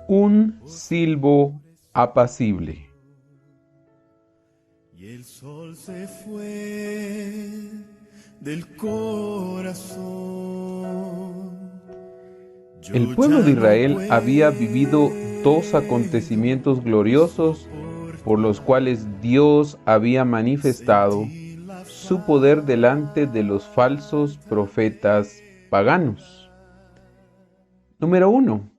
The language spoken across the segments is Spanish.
Un silbo apacible. Y el sol se fue del corazón. El pueblo de Israel había vivido dos acontecimientos gloriosos por los cuales Dios había manifestado su poder delante de los falsos profetas paganos. Número 1.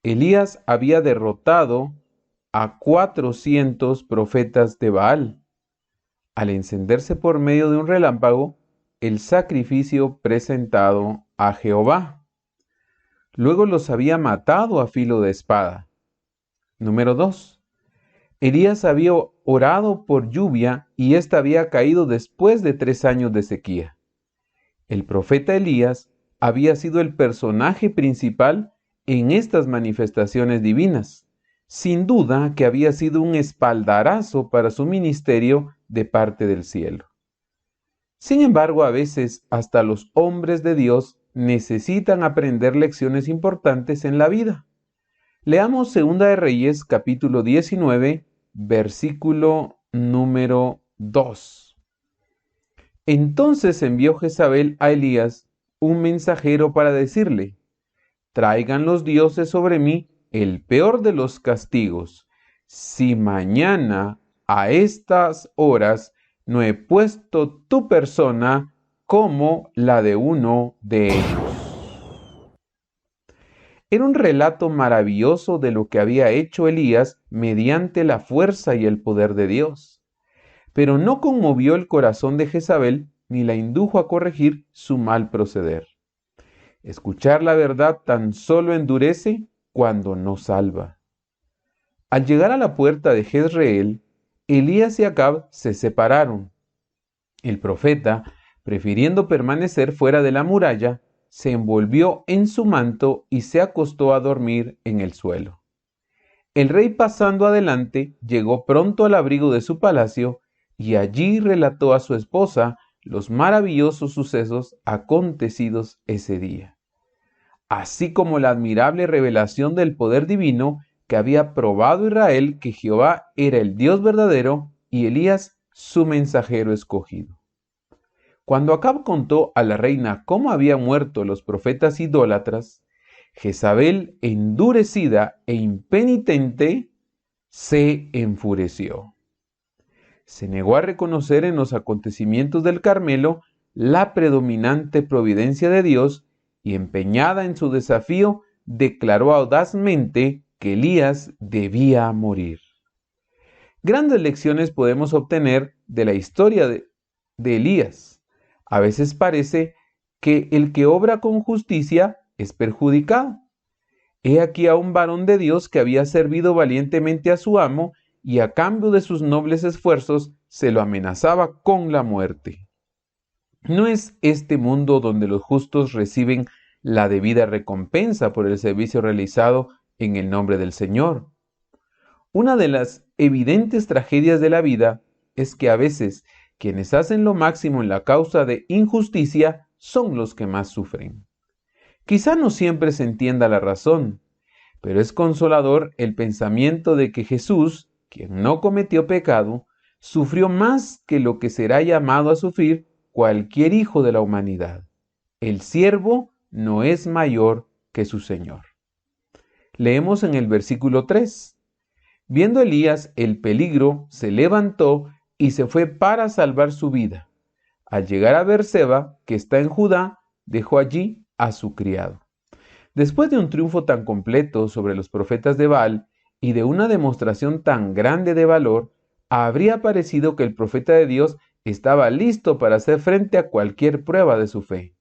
Elías había derrotado a 400 profetas de Baal, al encenderse por medio de un relámpago el sacrificio presentado a Jehová. Luego los había matado a filo de espada. Número 2. Elías había orado por lluvia y ésta había caído después de 3 años de sequía. El profeta Elías había sido el personaje principal en estas manifestaciones divinas. Sin duda que había sido un espaldarazo para su ministerio de parte del cielo. Sin embargo, a veces hasta los hombres de Dios necesitan aprender lecciones importantes en la vida. Leamos 2 de Reyes, capítulo 19, versículo número 2. Entonces envió Jezabel a Elías un mensajero para decirle: traigan los dioses sobre mí el peor de los castigos, si mañana a estas horas no he puesto tu persona como la de uno de ellos. Era un relato maravilloso de lo que había hecho Elías mediante la fuerza y el poder de Dios. Pero no conmovió el corazón de Jezabel ni la indujo a corregir su mal proceder. Escuchar la verdad tan solo endurece cuando no salva. Al llegar a la puerta de Jezreel, Elías y Acab se separaron. El profeta, prefiriendo permanecer fuera de la muralla, se envolvió en su manto y se acostó a dormir en el suelo. El rey, pasando adelante, llegó pronto al abrigo de su palacio y allí relató a su esposa los maravillosos sucesos acontecidos ese día, así como la admirable revelación del poder divino que había probado Israel que Jehová era el Dios verdadero y Elías su mensajero escogido. Cuando Acab contó a la reina cómo habían muerto los profetas idólatras, Jezabel, endurecida e impenitente, se enfureció. Se negó a reconocer en los acontecimientos del Carmelo la predominante providencia de Dios y, empeñada en su desafío, declaró audazmente que Elías debía morir. Grandes lecciones podemos obtener de la historia de Elías. A veces parece que el que obra con justicia es perjudicado. He aquí a un varón de Dios que había servido valientemente a su amo y a cambio de sus nobles esfuerzos se lo amenazaba con la muerte. ¿No es este mundo donde los justos reciben la debida recompensa por el servicio realizado en el nombre del Señor? Una de las evidentes tragedias de la vida es que a veces quienes hacen lo máximo en la causa de injusticia son los que más sufren. Quizá no siempre se entienda la razón, pero es consolador el pensamiento de que Jesús, quien no cometió pecado, sufrió más que lo que será llamado a sufrir cualquier hijo de la humanidad. El siervo no es mayor que su Señor. Leemos en el versículo 3. Viendo Elías el peligro, se levantó y se fue para salvar su vida. Al llegar a Beerseba, que está en Judá, dejó allí a su criado. Después de un triunfo tan completo sobre los profetas de Baal y de una demostración tan grande de valor, habría parecido que el profeta de Dios estaba listo para hacer frente a cualquier prueba de su fe.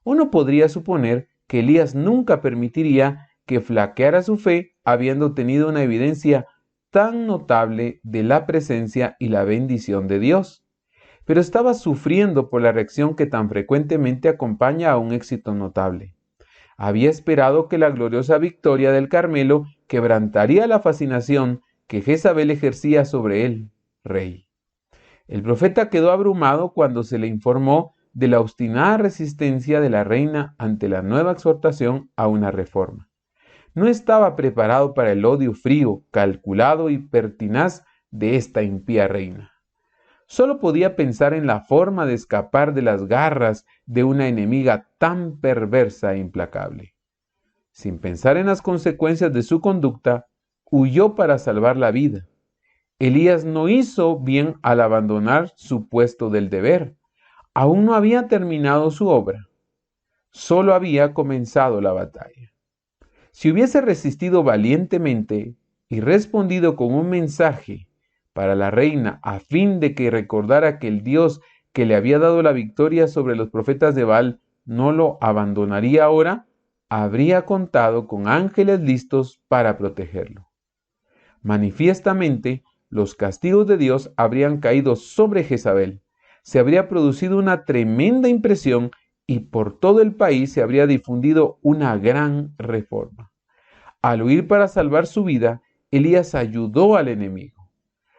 Uno podría suponer que Elías nunca permitiría que flaqueara su fe, habiendo tenido una evidencia tan notable de la presencia y la bendición de Dios. Pero estaba sufriendo por la reacción que tan frecuentemente acompaña a un éxito notable. Había esperado que la gloriosa victoria del Carmelo quebrantaría la fascinación que Jezabel ejercía sobre él, rey. El profeta quedó abrumado cuando se le informó de la obstinada resistencia de la reina ante la nueva exhortación a una reforma. No estaba preparado para el odio frío, calculado y pertinaz de esta impía reina. Solo podía pensar en la forma de escapar de las garras de una enemiga tan perversa e implacable. Sin pensar en las consecuencias de su conducta, huyó para salvar la vida. Elías no hizo bien al abandonar su puesto del deber. Aún no había terminado su obra. Solo había comenzado la batalla. Si hubiese resistido valientemente y respondido con un mensaje para la reina a fin de que recordara que el Dios que le había dado la victoria sobre los profetas de Baal no lo abandonaría ahora, habría contado con ángeles listos para protegerlo. Manifiestamente, los castigos de Dios habrían caído sobre Jezabel. Se habría producido una tremenda impresión y por todo el país se habría difundido una gran reforma. Al huir para salvar su vida, Elías ayudó al enemigo.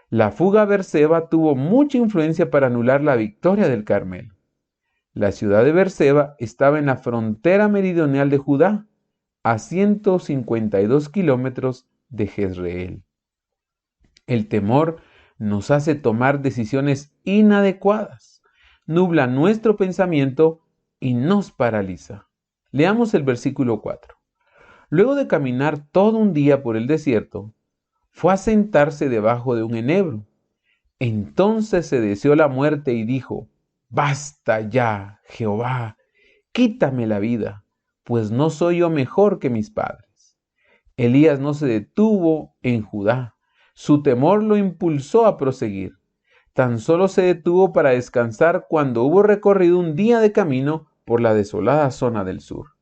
La fuga a Beerseba tuvo mucha influencia para anular la victoria del Carmelo. La ciudad de Beerseba estaba en la frontera meridional de Judá, a 152 kilómetros de Jezreel. El temor nos hace tomar decisiones inadecuadas, nubla nuestro pensamiento y nos paraliza. Leamos el versículo 4. Luego de caminar todo un día por el desierto, fue a sentarse debajo de un enebro. Entonces se deseó la muerte y dijo: Basta ya, Jehová, quítame la vida, pues no soy yo mejor que mis padres. Elías no se detuvo en Judá. Su temor lo impulsó a proseguir. Tan solo se detuvo para descansar cuando hubo recorrido un día de camino por la desolada zona del sur.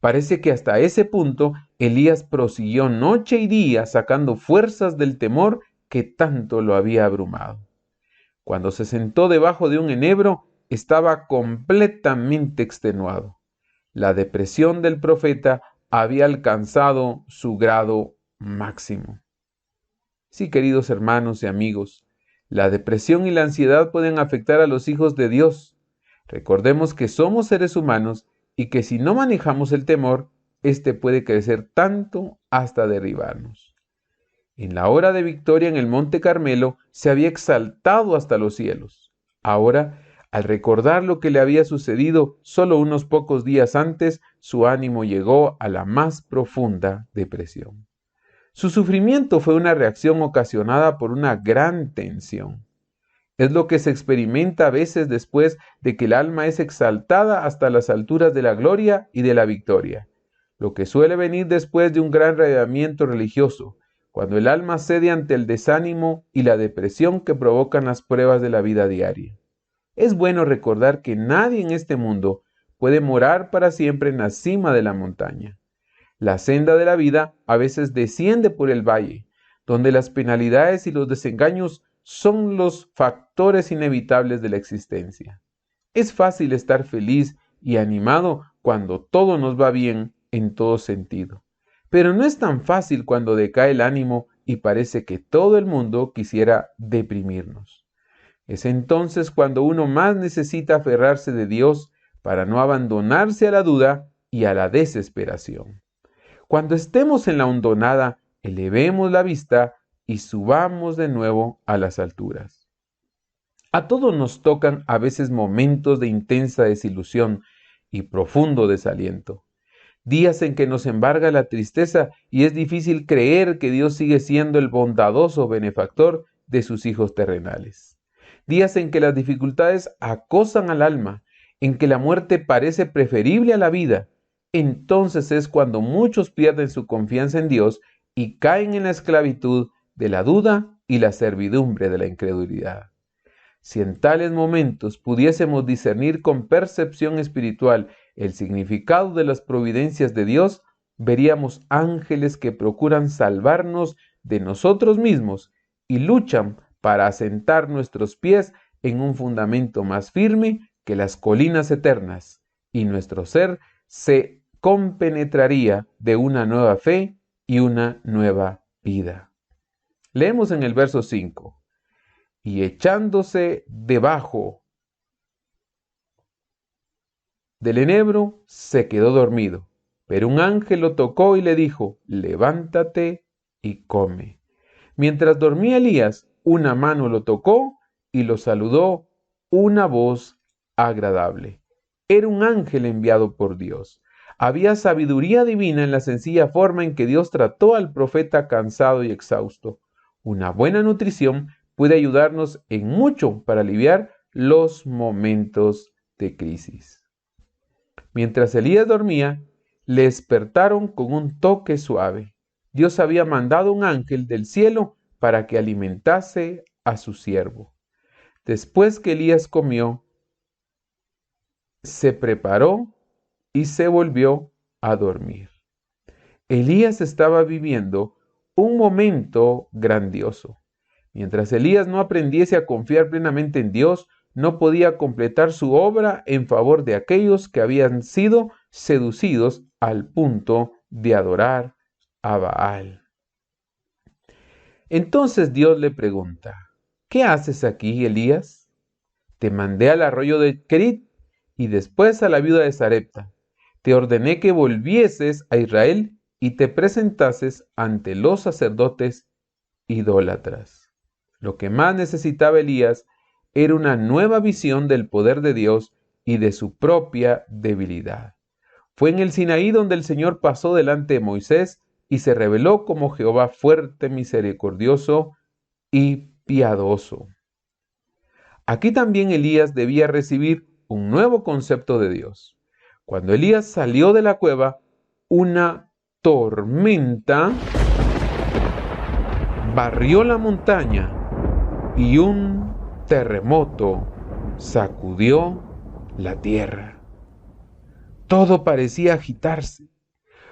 Parece que hasta ese punto Elías prosiguió noche y día sacando fuerzas del temor que tanto lo había abrumado. Cuando se sentó debajo de un enebro, estaba completamente extenuado. La depresión del profeta había alcanzado su grado máximo. Sí, queridos hermanos y amigos, la depresión y la ansiedad pueden afectar a los hijos de Dios. Recordemos que somos seres humanos y que si no manejamos el temor, este puede crecer tanto hasta derribarnos. En la hora de victoria en el Monte Carmelo se había exaltado hasta los cielos. Ahora, al recordar lo que le había sucedido solo unos pocos días antes, su ánimo llegó a la más profunda depresión. Su sufrimiento fue una reacción ocasionada por una gran tensión. Es lo que se experimenta a veces después de que el alma es exaltada hasta las alturas de la gloria y de la victoria, lo que suele venir después de un gran reavivamiento religioso, cuando el alma cede ante el desánimo y la depresión que provocan las pruebas de la vida diaria. Es bueno recordar que nadie en este mundo puede morar para siempre en la cima de la montaña. La senda de la vida a veces desciende por el valle, donde las penalidades y los desengaños son los factores inevitables de la existencia. Es fácil estar feliz y animado cuando todo nos va bien en todo sentido, pero no es tan fácil cuando decae el ánimo y parece que todo el mundo quisiera deprimirnos. Es entonces cuando uno más necesita aferrarse de Dios para no abandonarse a la duda y a la desesperación. Cuando estemos en la hondonada, elevemos la vista y subamos de nuevo a las alturas. A todos nos tocan a veces momentos de intensa desilusión y profundo desaliento. Días en que nos embarga la tristeza y es difícil creer que Dios sigue siendo el bondadoso benefactor de sus hijos terrenales. Días en que las dificultades acosan al alma, en que la muerte parece preferible a la vida. Entonces es cuando muchos pierden su confianza en Dios y caen en la esclavitud de la duda y la servidumbre de la incredulidad. Si en tales momentos pudiésemos discernir con percepción espiritual el significado de las providencias de Dios, veríamos ángeles que procuran salvarnos de nosotros mismos y luchan para asentar nuestros pies en un fundamento más firme que las colinas eternas, y nuestro ser se compenetraría de una nueva fe y una nueva vida. Leemos en el verso 5. Y echándose debajo del enebro, se quedó dormido. Pero un ángel lo tocó y le dijo: levántate y come. Mientras dormía Elías, una mano lo tocó y lo saludó una voz agradable. Era un ángel enviado por Dios. Había sabiduría divina en la sencilla forma en que Dios trató al profeta cansado y exhausto. Una buena nutrición puede ayudarnos en mucho para aliviar los momentos de crisis. Mientras Elías dormía, le despertaron con un toque suave. Dios había mandado un ángel del cielo para que alimentase a su siervo. Después que Elías comió, se preparó y se volvió a dormir. Elías estaba viviendo un momento grandioso. Mientras Elías no aprendiese a confiar plenamente en Dios, no podía completar su obra en favor de aquellos que habían sido seducidos al punto de adorar a Baal. Entonces Dios le pregunta: ¿qué haces aquí, Elías? Te mandé al arroyo de Kerit y después a la viuda de Sarepta. Te ordené que volvieses a Israel y te presentases ante los sacerdotes idólatras. Lo que más necesitaba Elías era una nueva visión del poder de Dios y de su propia debilidad. Fue en el Sinaí donde el Señor pasó delante de Moisés y se reveló como Jehová fuerte, misericordioso y piadoso. Aquí también Elías debía recibir un nuevo concepto de Dios. Cuando Elías salió de la cueva, una tormenta barrió la montaña y un terremoto sacudió la tierra. Todo parecía agitarse,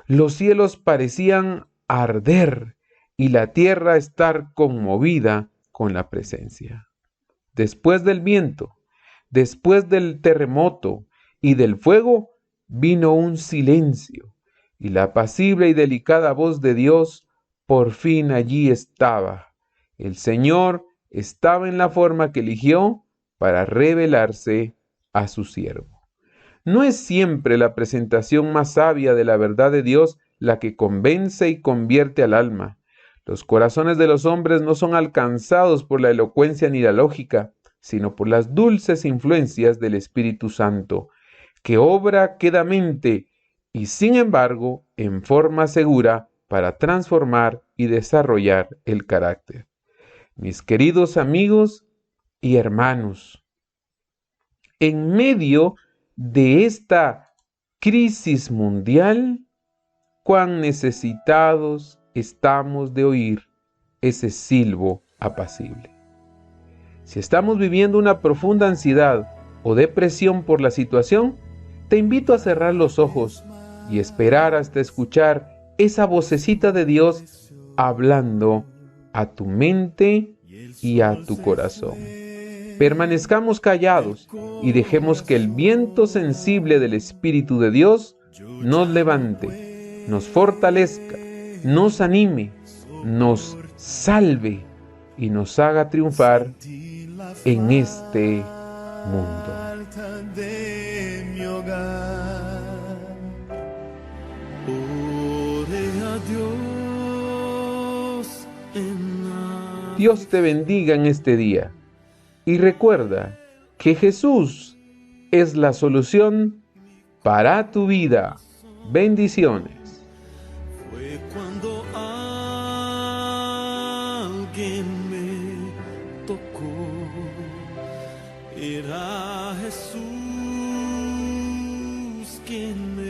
los cielos parecían arder y la tierra estar conmovida con la presencia. Después del viento, después del terremoto y del fuego, vino un silencio, y la apacible y delicada voz de Dios por fin allí estaba. El Señor estaba en la forma que eligió para revelarse a su siervo. No es siempre la presentación más sabia de la verdad de Dios la que convence y convierte al alma. Los corazones de los hombres no son alcanzados por la elocuencia ni la lógica, sino por las dulces influencias del Espíritu Santo, que obra quedamente y sin embargo en forma segura para transformar y desarrollar el carácter. Mis queridos amigos y hermanos, en medio de esta crisis mundial, cuán necesitados estamos de oír ese silbo apacible. Si estamos viviendo una profunda ansiedad o depresión por la situación, te invito a cerrar los ojos y esperar hasta escuchar esa vocecita de Dios hablando a tu mente y a tu corazón. Permanezcamos callados y dejemos que el viento sensible del Espíritu de Dios nos levante, nos fortalezca, nos anime, nos salve y nos haga triunfar en este mundo. Dios te bendiga en este día y recuerda que Jesús es la solución para tu vida. Bendiciones. Fue cuando alguien me tocó, era Jesús quien me